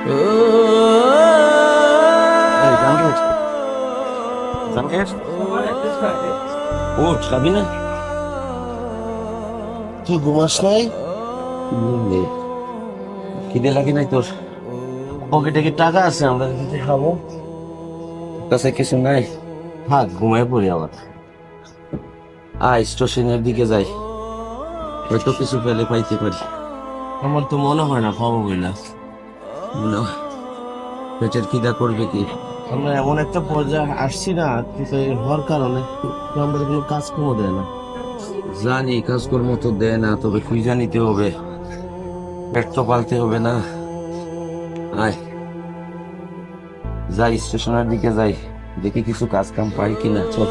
এই জাঙ্গির জাঙ্গির ও খাবি না? তুই ঘুমাস নাই? খিদে লাগে নাই তোর? পকেটে কি টাকা আছে আমরা যদি খাবো? কাছে কিছু নাই, থাক ঘুমায় পড়ি আবার। আয় স্টেশনের দিকে যাই, হয়তো কিছু পেলে পাইতে পারি। আমার তো মনে হয় না খাবো বইলা, মনে হয় পেটের খিদা করবে কি। আমরা এমন একটা পর্যায়ে আসছি না, কিন্তু এই হওয়ার কারণে আমাদের কোনো কাজকর্ম দেয় না। জানি কাজকর্ম তো দেয় না, তবে খুঁজা নিতে হবে, পেট তো পালতে হবে না। আয় যাই স্টেশনের দিকে যাই, দেখি কিছু কাজ কাম পাই কিনা, চল।